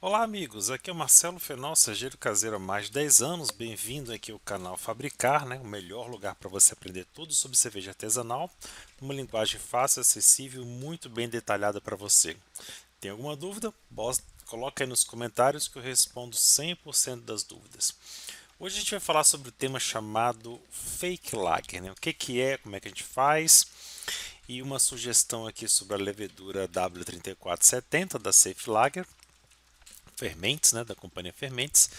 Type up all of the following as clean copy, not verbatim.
Olá amigos, aqui é o Marcelo Fenol, cervejeiro caseiro há mais de 10 anos. Bem-vindo aqui ao canal Fabricar, o melhor lugar para você aprender tudo sobre cerveja artesanal, numa linguagem fácil, acessível e muito bem detalhada para você. Tem alguma dúvida? Coloca aí nos comentários que eu respondo 100% das dúvidas. Hoje a gente vai falar sobre o tema chamado Fake Lager, O que é, como é que a gente faz e uma sugestão aqui sobre a levedura W3470 da Safe Lager Fermentes, da companhia Fermentes,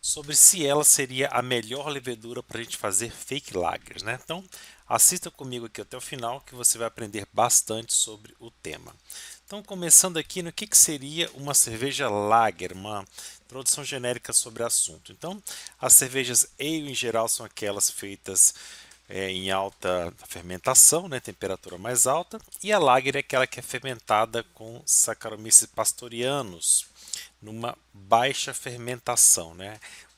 sobre se ela seria a melhor levedura para a gente fazer fake lagers, Então, assista comigo aqui até o final que você vai aprender bastante sobre o tema. Então, começando aqui no que seria uma cerveja lager, uma introdução genérica sobre o assunto. Então, as cervejas ale em geral são aquelas feitas em alta fermentação, temperatura mais alta, e a lager é aquela que é fermentada com Saccharomyces pastorianus, numa baixa fermentação.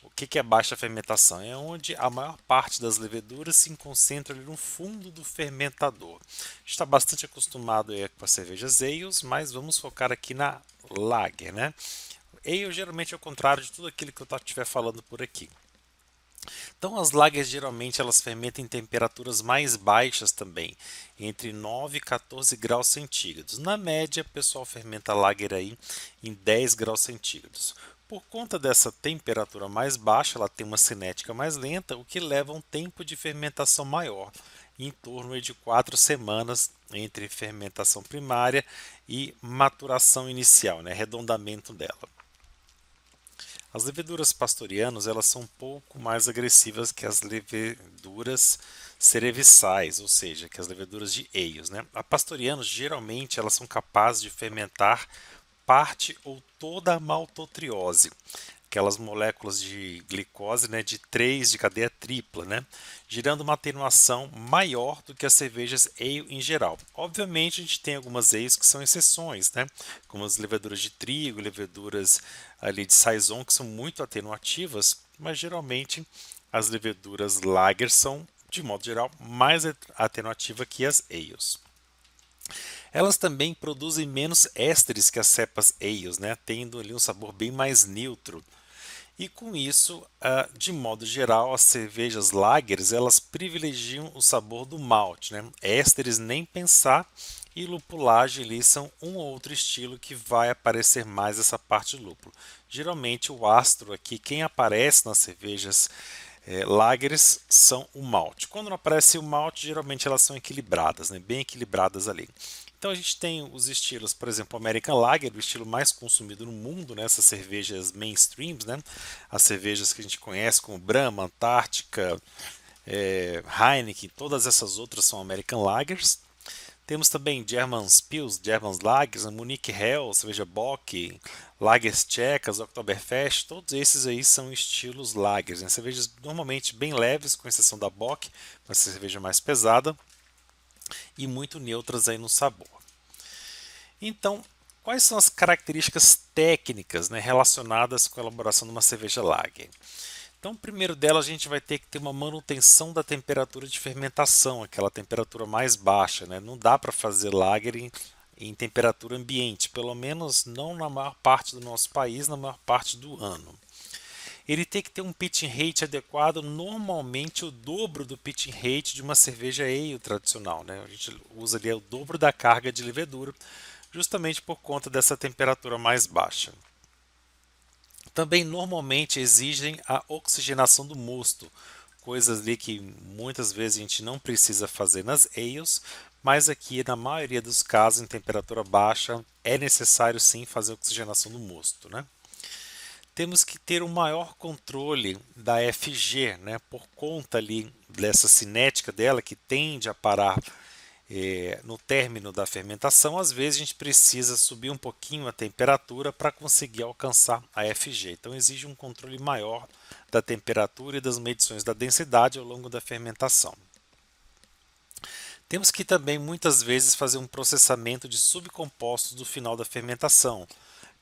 O que é baixa fermentação? É onde a maior parte das leveduras se concentra ali no fundo do fermentador. Está bastante acostumado aí com as cervejas ales, mas vamos focar aqui na lager. Ale geralmente é o contrário de tudo aquilo que eu estiver falando por aqui. Então as lagers geralmente elas fermentam em temperaturas mais baixas também, entre 9 e 14 graus centígrados. Na média, o pessoal fermenta a lager aí em 10 graus centígrados. Por conta dessa temperatura mais baixa, ela tem uma cinética mais lenta, o que leva a um tempo de fermentação maior, em torno de 4 semanas entre fermentação primária e maturação inicial, arredondamento dela. As leveduras pastorianas elas são um pouco mais agressivas que as leveduras cerevisiais, ou seja, que as leveduras de eios. A pastorianos geralmente elas são capazes de fermentar parte ou toda a maltotriose, aquelas moléculas de glicose, de 3 de cadeia tripla, gerando uma atenuação maior do que as cervejas ale em geral. Obviamente a gente tem algumas ales que são exceções, como as leveduras de trigo, leveduras ali de saison que são muito atenuativas, mas geralmente as leveduras lager são, de modo geral, mais atenuativas que as ales. Elas também produzem menos ésteres que as cepas ales, tendo ali um sabor bem mais neutro. E com isso, de modo geral, as cervejas lagers elas privilegiam o sabor do malte, Ésteres nem pensar, e lupulagem ali são um ou outro estilo que vai aparecer mais essa parte do lúpulo. Geralmente o astro aqui, quem aparece nas cervejas lagers são o malte. Quando não aparece o malte, geralmente elas são equilibradas, bem equilibradas ali. Então a gente tem os estilos, por exemplo, American Lager, o estilo mais consumido no mundo, essas cervejas mainstreams, as cervejas que a gente conhece como Brahma, Antártica, Heineken, todas essas outras são American Lagers. Temos também German Pils, German Lagers, Munich Hell, cerveja Bock, Lagers tchecas, Oktoberfest, todos esses aí são estilos Lagers, cervejas normalmente bem leves, com exceção da Bock, uma cerveja mais pesada e muito neutras aí no sabor. Então, quais são as características técnicas relacionadas com a elaboração de uma cerveja lager? Então, primeiro dela, a gente vai ter que ter uma manutenção da temperatura de fermentação, aquela temperatura mais baixa. Não dá para fazer lager em temperatura ambiente, pelo menos não na maior parte do nosso país, na maior parte do ano. Ele tem que ter um pitching rate adequado, normalmente o dobro do pitching rate de uma cerveja ale tradicional. A gente usa ali o dobro da carga de levedura, justamente por conta dessa temperatura mais baixa. Também normalmente exigem a oxigenação do mosto, coisas ali que muitas vezes a gente não precisa fazer nas ales, mas aqui na maioria dos casos em temperatura baixa é necessário sim fazer a oxigenação do mosto. Temos que ter um maior controle da FG, por conta ali dessa cinética dela que tende a parar no término da fermentação. Às vezes a gente precisa subir um pouquinho a temperatura para conseguir alcançar a FG. Então exige um controle maior da temperatura e das medições da densidade ao longo da fermentação. Temos que também muitas vezes fazer um processamento de subcompostos do final da fermentação,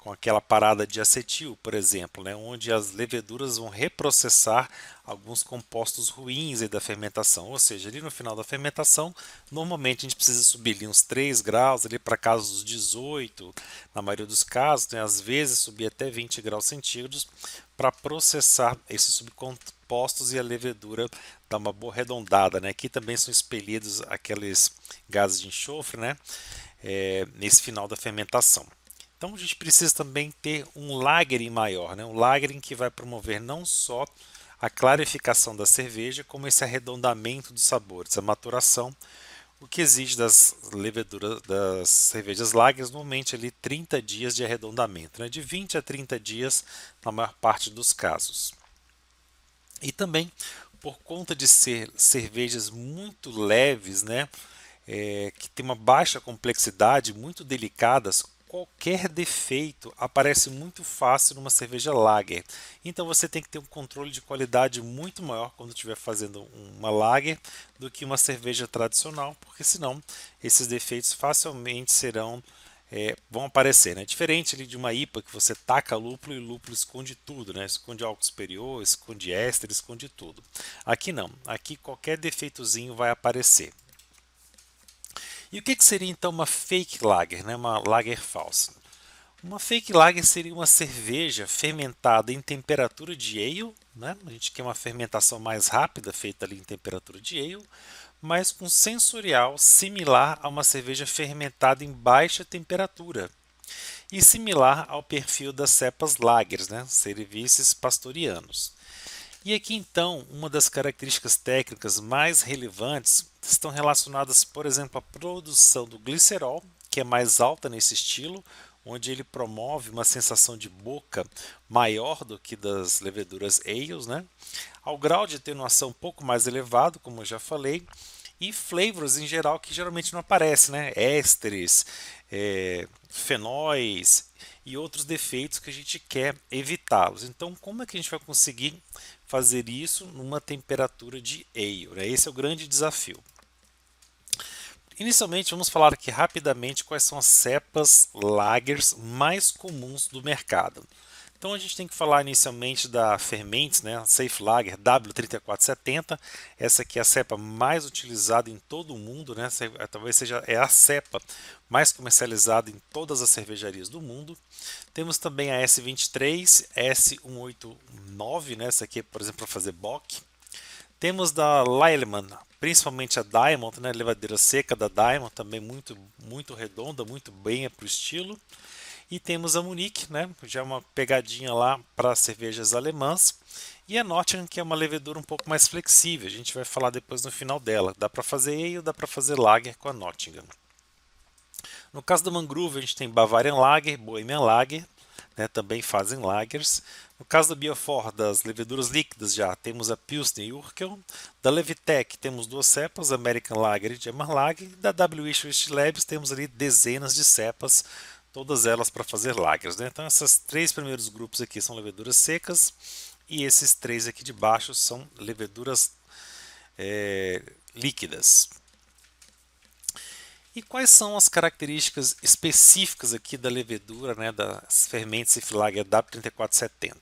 com aquela parada de acetil, por exemplo, né, onde as leveduras vão reprocessar alguns compostos ruins aí da fermentação, ou seja, ali no final da fermentação, normalmente a gente precisa subir ali uns 3 graus ali para casa dos 18, na maioria dos casos, né, às vezes subir até 20 graus centígrados para processar esses subcompostos e a levedura dar uma boa arredondada, né? Aqui também são expelidos aqueles gases de enxofre, né? Nesse final da fermentação. Então a gente precisa também ter um lagering maior, né? Um lagering que vai promover não só a clarificação da cerveja, como esse arredondamento dos sabores, a maturação, o que exige das leveduras das cervejas lagers normalmente ali 30 dias de arredondamento, né? De 20 a 30 dias na maior parte dos casos. E também por conta de ser cervejas muito leves, né? Que tem uma baixa complexidade, muito delicadas, qualquer defeito aparece muito fácil numa cerveja lager. Então você tem que ter um controle de qualidade muito maior quando estiver fazendo uma lager do que uma cerveja tradicional, porque senão esses defeitos facilmente vão aparecer, né? Diferente ali de uma IPA que você taca lúpulo e o lúpulo esconde tudo, né? Esconde álcool superior, esconde éster, esconde tudo. Aqui não, aqui qualquer defeitozinho vai aparecer. E o que seria então uma fake lager, né? Uma lager falsa? Uma fake lager seria uma cerveja fermentada em temperatura de ale, né? A gente quer uma fermentação mais rápida, feita ali em temperatura de ale, mas com sensorial similar a uma cerveja fermentada em baixa temperatura e similar ao perfil das cepas lagers, né? Cerevisices pastorianos. E aqui então, uma das características técnicas mais relevantes estão relacionadas, por exemplo, à produção do glicerol, que é mais alta nesse estilo, onde ele promove uma sensação de boca maior do que das leveduras ales, né? Ao grau de atenuação um pouco mais elevado, como eu já falei, e flavors em geral que geralmente não aparecem, né? Ésteres, fenóis e outros defeitos que a gente quer evitá-los. Então, como é que a gente vai conseguir fazer isso numa temperatura de ale, né? Esse é o grande desafio. Inicialmente, vamos falar aqui rapidamente quais são as cepas lagers mais comuns do mercado. Então a gente tem que falar inicialmente da Fermentes, né, Safe Lager W3470. Essa aqui é a cepa mais utilizada em todo o mundo, né? Talvez seja a cepa mais comercializada em todas as cervejarias do mundo. Temos também a S23, S189, né? Essa aqui é, por exemplo, para fazer bock. Temos da Lilleman, principalmente a Diamond, né? A levadeira seca da Diamond, também muito redonda, muito bem para o estilo. E temos a Munich, né? Já uma pegadinha lá para cervejas alemãs. E a Nottingham, que é uma levedura um pouco mais flexível. A gente vai falar depois no final dela. Dá para fazer ale, dá para fazer lager com a Nottingham. No caso da Mangrove, a gente tem Bavarian Lager, Bohemian Lager, né? Também fazem lagers. No caso da Biofor, das leveduras líquidas já, temos a Pilsner e Urquell. Da Levitec temos duas cepas, American Lager e German Lager. Da WH Labs temos ali dezenas de cepas, todas elas para fazer lagers, né? Então esses três primeiros grupos aqui são leveduras secas e esses três aqui de baixo são leveduras líquidas. E quais são as características específicas aqui da levedura, né, das Fermentes Safe Lager W3470?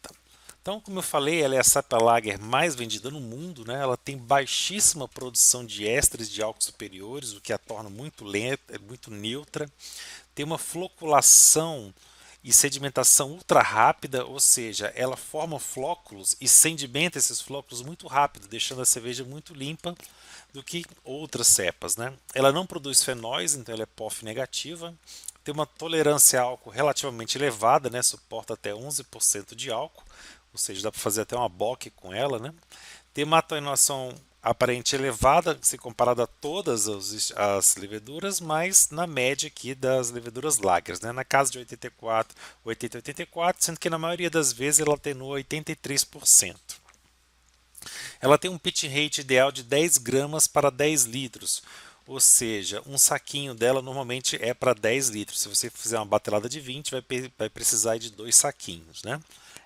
Então, como eu falei, ela é a cepa lager mais vendida no mundo, né? Ela tem baixíssima produção de ésteres de álcool superiores, o que a torna muito lenta, muito neutra. Tem uma floculação e sedimentação ultra rápida, ou seja, ela forma flóculos e sedimenta esses flóculos muito rápido, deixando a cerveja muito limpa do que outras cepas, né? Ela não produz fenóis, então ela é POF negativa. Tem uma tolerância a álcool relativamente elevada, né? Suporta até 11% de álcool, ou seja, dá para fazer até uma bock com ela, né? Tem uma atenuação aparente elevada se comparada a todas as leveduras, mas na média aqui das leveduras lagers, né? Na casa de 84, 80 84, sendo que na maioria das vezes ela atenua 83%. Ela tem um pitch rate ideal de 10 gramas para 10 litros, ou seja, um saquinho dela normalmente é para 10 litros. Se você fizer uma batelada de 20, vai precisar de 2 saquinhos, né?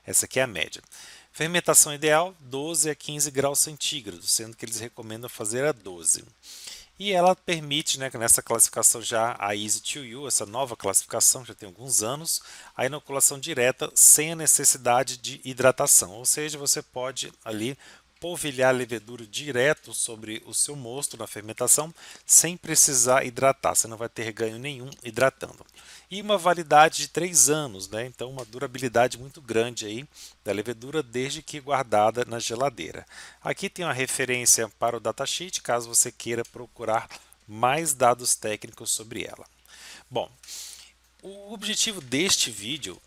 Essa aqui é a média. Fermentação ideal, 12 a 15 graus centígrados, sendo que eles recomendam fazer a 12. e ela permite, né, que nessa classificação já a Easy to You, essa nova classificação já tem alguns anos, a inoculação direta sem a necessidade de hidratação, ou seja, você pode ali polvilhar a levedura direto sobre o seu mosto na fermentação sem precisar hidratar, você não vai ter ganho nenhum hidratando. E uma validade de 3 anos, né? Então uma durabilidade muito grande aí da levedura desde que guardada na geladeira. Aqui tem uma referência para o datasheet, caso você queira procurar mais dados técnicos sobre ela. Bom, o objetivo deste vídeo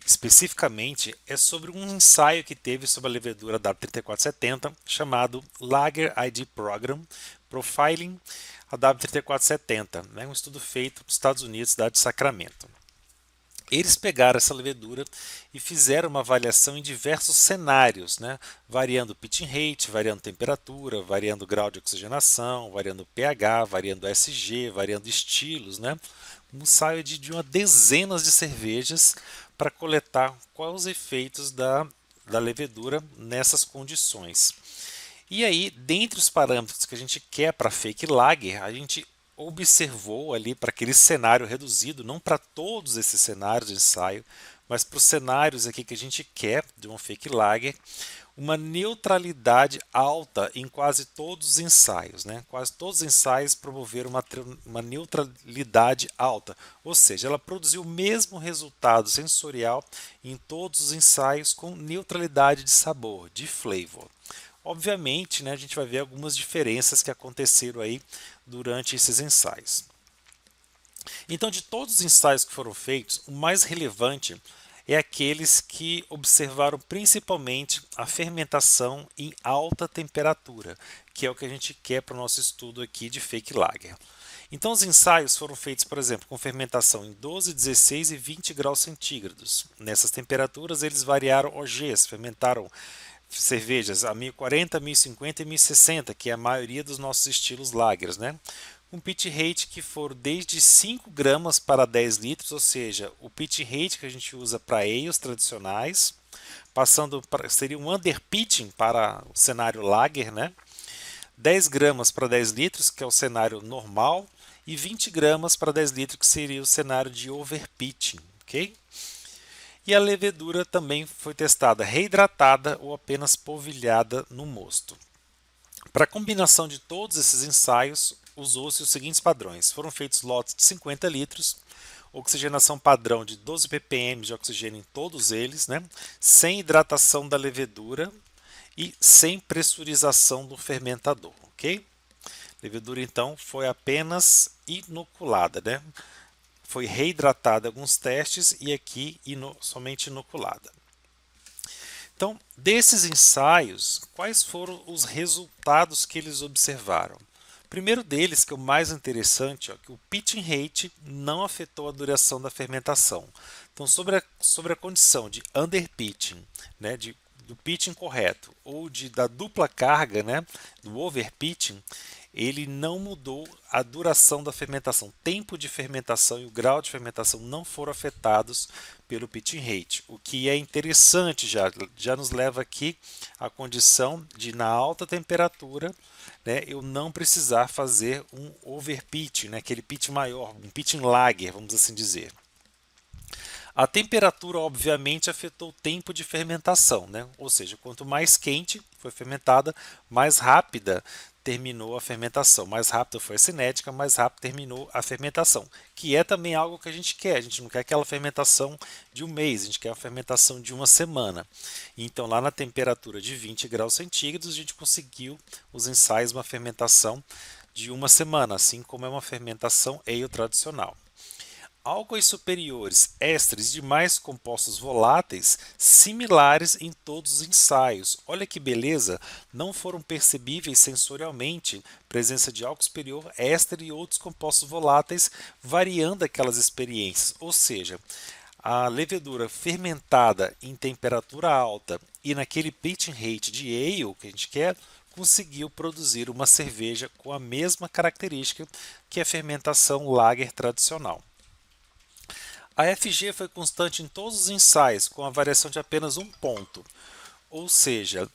especificamente é sobre um ensaio que teve sobre a levedura W3470 chamado Lager ID Program Profiling a W3470, né, um estudo feito nos Estados Unidos, cidade de Sacramento. Eles pegaram essa levedura e fizeram uma avaliação em diversos cenários, né, variando o pitching rate, variando temperatura, variando o grau de oxigenação, variando o pH, variando o SG, variando estilos, né, um ensaio de uma dezenas de cervejas para coletar quais os efeitos da levedura nessas condições. E aí, dentre os parâmetros que a gente quer para fake lager, a gente observou ali para aquele cenário reduzido, não para todos esses cenários de ensaio, mas para os cenários aqui que a gente quer de um fake lager, uma neutralidade alta em quase todos os ensaios, né? Quase todos os ensaios promoveram uma neutralidade alta, ou seja, ela produziu o mesmo resultado sensorial em todos os ensaios com neutralidade de sabor, de flavor. Obviamente, né, a gente vai ver algumas diferenças que aconteceram aí durante esses ensaios. Então, de todos os ensaios que foram feitos, o mais relevante é aqueles que observaram principalmente a fermentação em alta temperatura, que é o que a gente quer para o nosso estudo aqui de fake lager. Então, os ensaios foram feitos, por exemplo, com fermentação em 12, 16 e 20 graus centígrados. Nessas temperaturas, eles variaram OGs, fermentaram cervejas a 1040, 1050 e 1060, que é a maioria dos nossos estilos lagers, né? Um pitch rate que for desde 5 gramas para 10 litros, ou seja, o pitch rate que a gente usa para ales tradicionais, passando para, seria um underpitching para o cenário lager, né? 10 gramas para 10 litros, que é o cenário normal, e 20 gramas para 10 litros, que seria o cenário de overpitching, ok? E a levedura também foi testada reidratada ou apenas polvilhada no mosto. Para a combinação de todos esses ensaios, usou-se os seguintes padrões. Foram feitos lotes de 50 litros, oxigenação padrão de 12 ppm de oxigênio em todos eles, né? Sem hidratação da levedura e sem pressurização do fermentador, ok? A levedura então foi apenas inoculada, né? Foi reidratada em alguns testes e aqui somente inoculada. Então, desses ensaios, quais foram os resultados que eles observaram? O primeiro deles, que é o mais interessante, que o pitching rate não afetou a duração da fermentação. Então, sobre a condição de underpitching, né, do pitching correto, ou da dupla carga, né, do overpitching, ele não mudou a duração da fermentação. O tempo de fermentação e o grau de fermentação não foram afetados pelo pitching rate, o que é interessante, já nos leva aqui à condição de, na alta temperatura, né, eu não precisar fazer um overpitching, né, aquele pitch maior, um pitching lager, vamos assim dizer. A temperatura, obviamente, afetou o tempo de fermentação, né? Ou seja, quanto mais quente foi fermentada, mais rápida terminou a fermentação. Mais rápida foi a cinética, mais rápido terminou a fermentação, que é também algo que a gente quer. A gente não quer aquela fermentação de um mês, a gente quer a fermentação de uma semana. Então, lá na temperatura de 20 graus centígrados, a gente conseguiu os ensaios uma fermentação de uma semana, assim como é uma fermentação ale tradicional. Álcoois superiores, ésteres e demais compostos voláteis similares em todos os ensaios. Olha que beleza! Não foram percebíveis sensorialmente presença de álcool superior, éster e outros compostos voláteis variando aquelas experiências. Ou seja, a levedura fermentada em temperatura alta e naquele pitching rate de ale que a gente quer, conseguiu produzir uma cerveja com a mesma característica que a fermentação lager tradicional. A FG foi constante em todos os ensaios, com a variação de apenas um ponto, ou seja,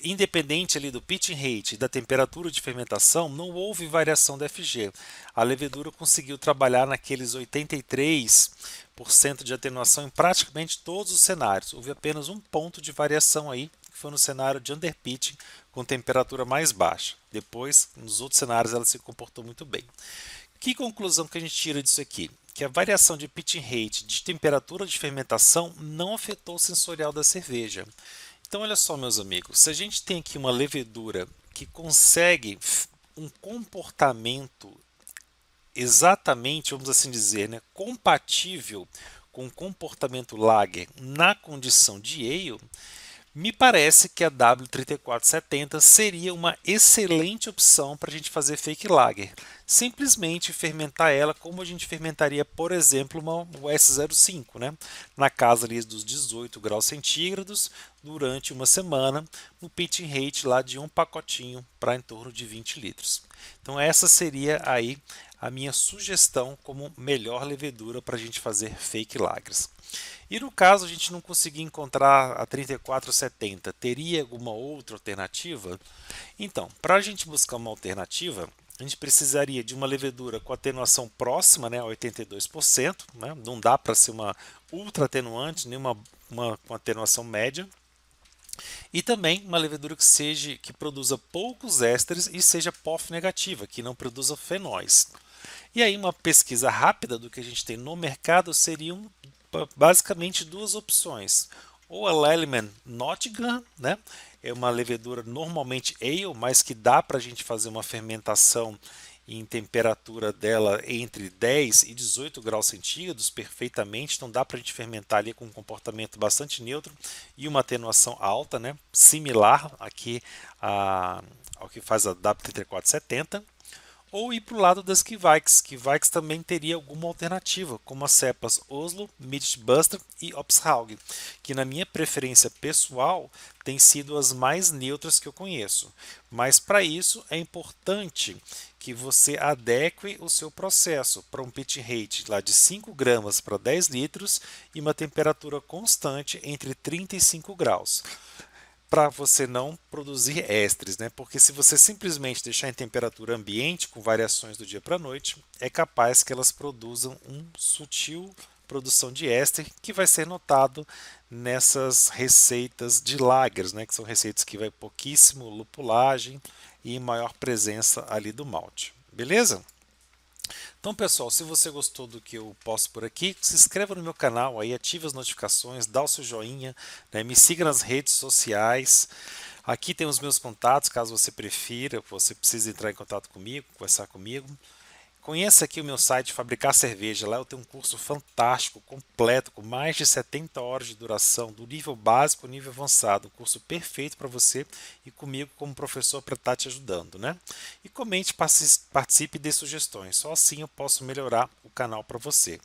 independente ali do pitching rate e da temperatura de fermentação, não houve variação da FG. A levedura conseguiu trabalhar naqueles 83% de atenuação em praticamente todos os cenários. Houve apenas um ponto de variação aí, que foi no cenário de underpitching com temperatura mais baixa. Depois, nos outros cenários, ela se comportou muito bem. Que conclusão que a gente tira disso aqui? Que a variação de pitching rate de temperatura de fermentação não afetou o sensorial da cerveja. Então, olha só, meus amigos, se a gente tem aqui uma levedura que consegue um comportamento exatamente, vamos assim dizer, né, compatível com o comportamento lager na condição de ale, me parece que a W3470 seria uma excelente opção para a gente fazer fake lager. Simplesmente fermentar ela como a gente fermentaria, por exemplo, uma S05, né? Na casa ali dos 18 graus centígrados durante uma semana, no pitching rate lá de um pacotinho para em torno de 20 litros. Então essa seria aí a minha sugestão como melhor levedura para a gente fazer fake lagers. E no caso a gente não conseguir encontrar a 3470, teria alguma outra alternativa? Então, para a gente buscar uma alternativa, a gente precisaria de uma levedura com atenuação próxima, né, a 82%, né? Não dá para ser uma ultra atenuante, nem uma com atenuação média. E também uma levedura que produza poucos ésteres e seja POF negativa, que não produza fenóis. E aí uma pesquisa rápida do que a gente tem no mercado seriam basicamente duas opções. Ou a Lallemand Nottingham, né? É uma levedura normalmente ale, mas que dá para a gente fazer uma fermentação em temperatura dela entre 10 e 18 graus centígrados perfeitamente, então dá para a gente fermentar ali com um comportamento bastante neutro e uma atenuação alta, né? Similar aqui ao que faz a W3470. Ou ir para o lado das Kveik's. Kveik's também teria alguma alternativa, como as cepas Oslo, Midtbuster e Opshaug, que na minha preferência pessoal têm sido as mais neutras que eu conheço. Mas para isso é importante que você adeque o seu processo para um pitch rate lá de 5 gramas para 10 litros e uma temperatura constante entre 35 graus. Para você não produzir ésteres, né? Porque se você simplesmente deixar em temperatura ambiente com variações do dia para a noite, é capaz que elas produzam um sutil produção de éster que vai ser notado nessas receitas de lagers, né? Que são receitas que vai pouquíssimo lupulagem e maior presença ali do malte. Beleza? Então, pessoal, se você gostou do que eu posto por aqui, se inscreva no meu canal, aí ative as notificações, dá o seu joinha, né, me siga nas redes sociais. Aqui tem os meus contatos, caso você prefira, você precise entrar em contato comigo, conversar comigo. Conheça aqui o meu site Fabricar Cerveja. Lá eu tenho um curso fantástico, completo, com mais de 70 horas de duração, do nível básico ao nível avançado. Um curso perfeito para você e comigo como professor para estar te ajudando, né? E comente, participe e dê sugestões. Só assim eu posso melhorar o canal para você.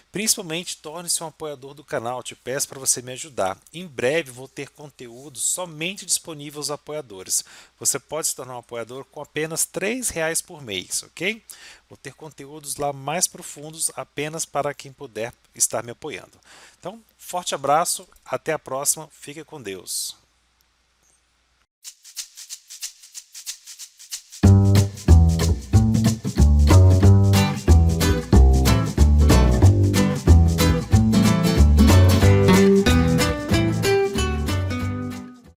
Principalmente, torne-se um apoiador do canal. Te peço para você me ajudar. Em breve vou ter conteúdo somente disponível aos apoiadores. Você pode se tornar um apoiador com apenas R$ 3 por mês, ok? Vou ter conteúdos lá mais profundos apenas para quem puder estar me apoiando. Então, forte abraço, até a próxima, fique com Deus.